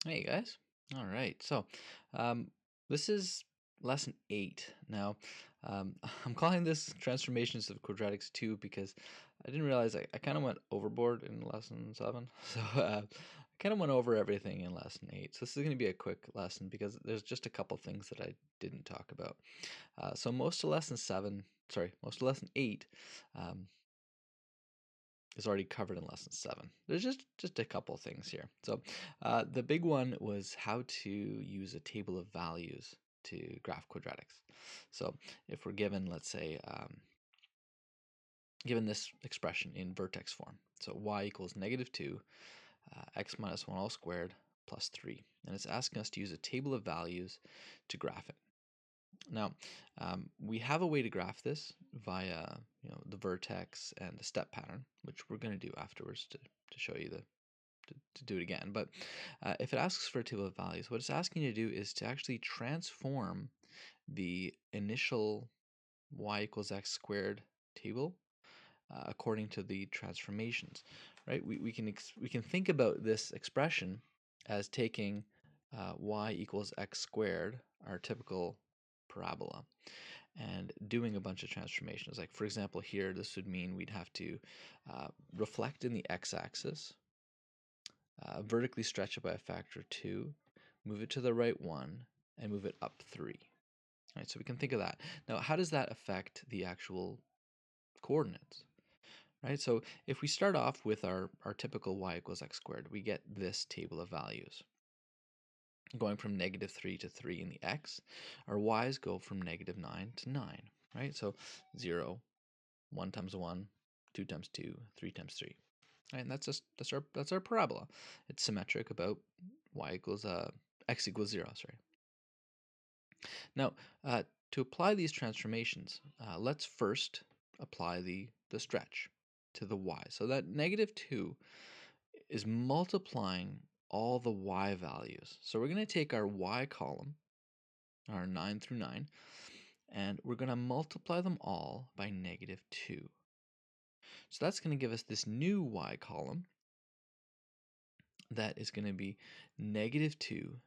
Hey guys. All right. Um, this is lesson 8. Now, I'm calling this Transformations of Quadratics 2 because I didn't realize I kind of went overboard in lesson 7. So I kind of went over everything in lesson 8. So this is going to be a quick lesson because there's just a couple things that I didn't talk about. So most of most of lesson 8 um, is already covered in lesson 7. There's just a couple things here. So the big one was how to use a table of values to graph quadratics. So if we're given, let's say, given this expression in vertex form, so y equals -2, x minus 1 all squared plus 3. And it's asking us to use a table of values to graph it. Now, we have a way to graph this via the vertex and the step pattern, which we're going to do afterwards to show you to do it again. But if it asks for a table of values, what it's asking you to do is to actually transform the initial y equals x squared table according to the transformations, right? We can think about this expression as taking y equals x squared, our typical parabola, and doing a bunch of transformations. Like for example here, this would mean we'd have to reflect in the x-axis, vertically stretch it by a factor of 2, move it to the right 1, and move it up 3. All right, so we can think of that. Now, how does that affect the actual coordinates? Right, so if we start off with our typical y equals x squared, we get this table of values. Going from -3 to 3 in the x, our y's go from -9 to 9, right? So 0, 1 times 1, 2 times 2, 3 times 3. Right, and that's our parabola. It's symmetric about x equals 0, sorry. Now, to apply these transformations, let's first apply the stretch to the y. So that -2 is multiplying all the y values. So we're going to take our y column, our 9 through 9, and we're going to multiply them all by -2. So that's going to give us this new y column that is going to be -2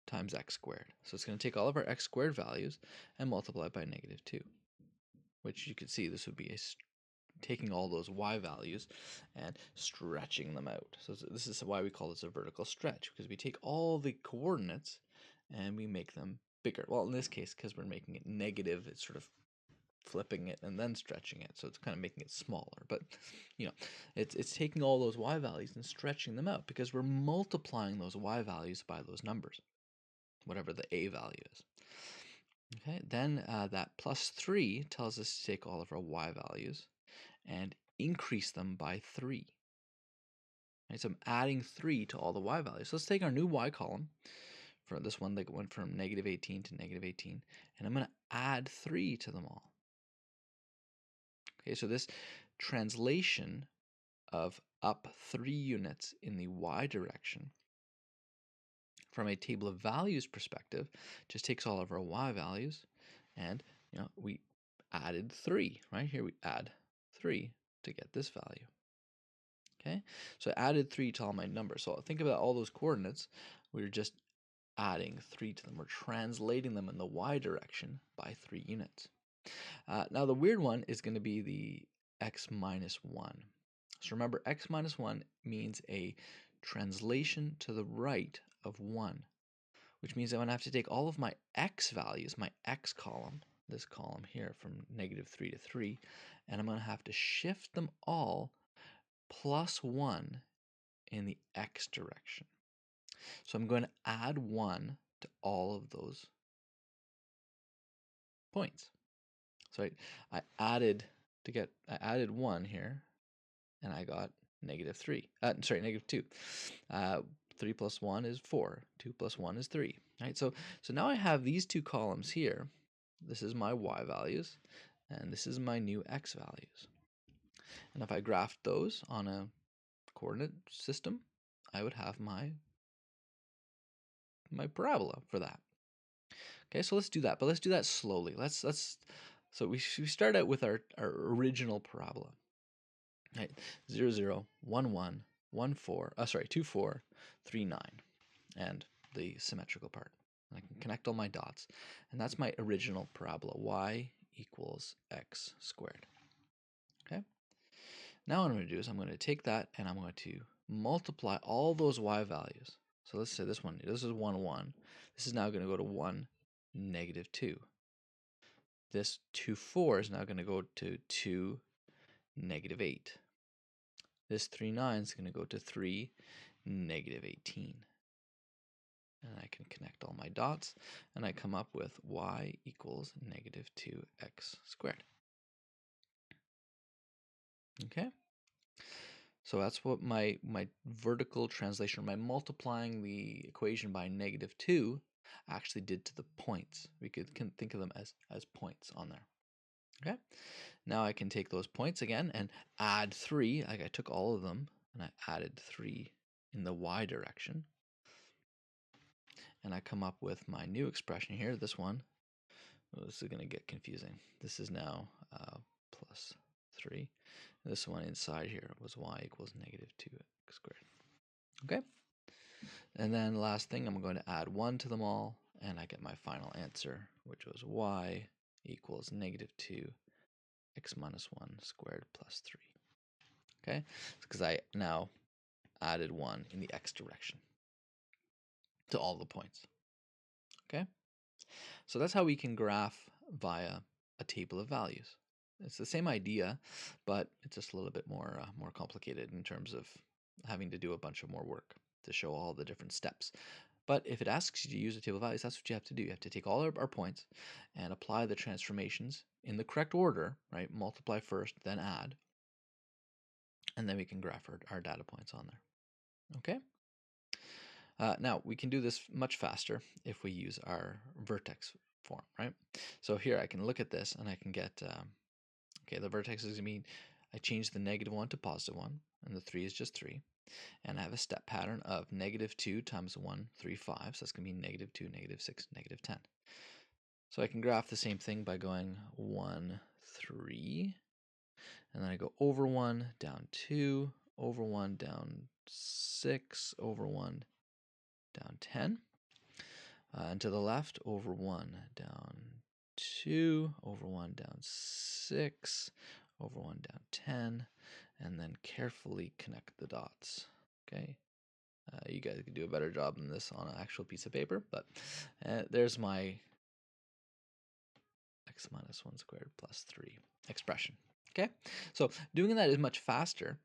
times x squared. So it's going to take all of our x squared values and multiply by -2, which you can see this would be taking all those y values and stretching them out. So this is why we call this a vertical stretch, because we take all the coordinates and we make them bigger. Well, in this case, because we're making it negative, it's sort of flipping it and then stretching it, so it's kind of making it smaller. But it's taking all those y values and stretching them out because we're multiplying those y values by those numbers, whatever the a value is. Okay, then that plus 3 tells us to take all of our y values and increase them by 3. Right, so I'm adding 3 to all the y values. So let's take our new y column. For this one that went from -18 to -18, and I'm going to add 3 to them all. Okay, so this translation of up 3 units in the y direction from a table of values perspective just takes all of our y values, and we added 3. Right here we add 3 to get this value. Okay, so I added 3 to all my numbers. So think about all those coordinates. We're just adding 3 to them. We're translating them in the y direction by 3 units. Now the weird one is going to be the x minus 1. So remember, x minus 1 means a translation to the right of 1, which means I'm going to have to take all of my x values, my x column, this column here from -3 to 3, and I'm going to have to shift them all +1 in the x direction. So I'm going to add 1 to all of those points. So I added 1 here, and I got -3. -2. 3 plus 1 is 4. 2 plus 1 is 3. Right. So now I have these two columns here. This is my y values, and this is my new x values. And if I graphed those on a coordinate system, I would have my parabola for that. Okay, so let's do that, but let's do that slowly. So we start out with our original parabola. Right, 0, 0, 1, 1, 1, 4, 2, 4, 3, 9. and the symmetrical part. And I can connect all my dots. And that's my original parabola, y equals x squared. Okay? Now what I'm going to do is I'm going to take that and I'm going to multiply all those y values. So let's say this is 1, 1. This is now going to go to 1, negative 2. This 2, 4 is now going to go to 2, negative 8. This 3, 9 is going to go to 3, negative 18. And I can connect all my dots, and I come up with y equals negative 2x squared. Okay? So that's what my vertical translation, my multiplying the equation by negative 2 actually did to the points. We can think of them as points on there. Okay? Now I can take those points again and add 3. Like I took all of them and I added 3 in the y direction. And I come up with my new expression here. This one, this is going to get confusing. This is now plus 3. This one inside here was y equals negative 2x squared. Okay? And then last thing, I'm going to add 1 to them all, and I get my final answer, which was y equals negative 2 x minus 1 squared plus 3. Okay? Because I now added 1 in the x direction to all the points. Okay? So that's how we can graph via a table of values. It's the same idea, but it's just a little bit more complicated in terms of having to do a bunch of more work to show all the different steps. But if it asks you to use a table of values, that's what you have to do. You have to take all our points and apply the transformations in the correct order, right? Multiply first, then add. And then we can graph our data points on there. Okay? Now, we can do this much faster if we use our vertex form, right? So here I can look at this and I can get, okay, the vertex is going to mean I change the negative 1 to positive 1, and the 3 is just 3. And I have a step pattern of negative 2 times 1, 3, 5. So that's going to be negative 2, negative 6, negative 10. So I can graph the same thing by going 1, 3. And then I go over 1, down 2, over 1, down 6, over 1, down 10. And to the left, over 1, down 2, over 1, down 6, over 1, down 10, and then carefully connect the dots. Okay, you guys can do a better job than this on an actual piece of paper, but there's my x minus 1 squared plus 3 expression. Okay, so doing that is much faster,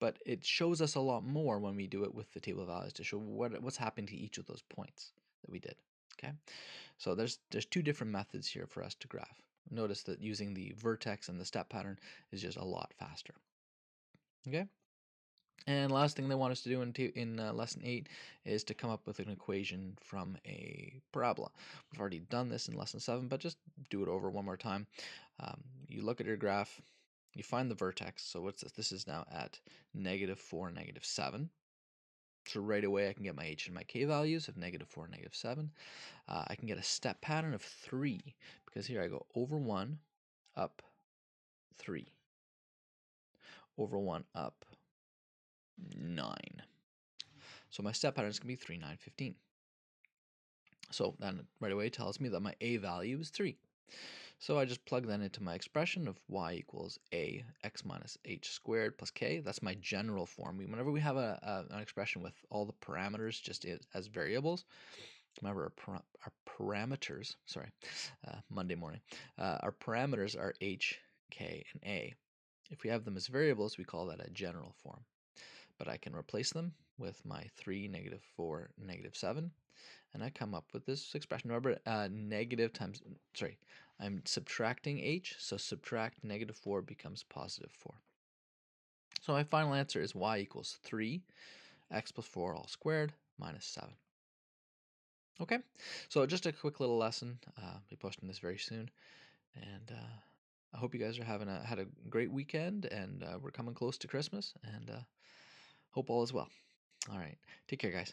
but it shows us a lot more when we do it with the table of values to show what's happened to each of those points that we did. Okay, so there's 2 different methods here for us to graph. Notice that using the vertex and the step pattern is just a lot faster. Okay, and last thing they want us to do in lesson 8 is to come up with an equation from a parabola. We've already done this in lesson 7, but just do it over one more time. You look at your graph, you find the vertex. So what's this? This is now at negative 4, negative 7. So right away I can get my h and my k values of negative 4, negative 7. I can get a step pattern of 3, because here I go over 1, up 3, over 1, up 9. So my step pattern is going to be 3, 9, 15. So then right away it tells me that my a value is 3. So I just plug that into my expression of y equals a x minus h squared plus k. That's my general form. Whenever we have an expression with all the parameters just as variables, remember our parameters, sorry, Monday morning, our parameters are h, k, and a. If we have them as variables, we call that a general form. But I can replace them with my 3, negative 4, negative 7, and I come up with this expression. Remember, I'm subtracting h, so subtract negative 4 becomes positive 4. So my final answer is y equals 3, x plus 4 all squared, minus 7. Okay, so just a quick little lesson. I'll be posting this very soon, and I hope you guys are had a great weekend, and we're coming close to Christmas, and hope all is well. All right, take care, guys.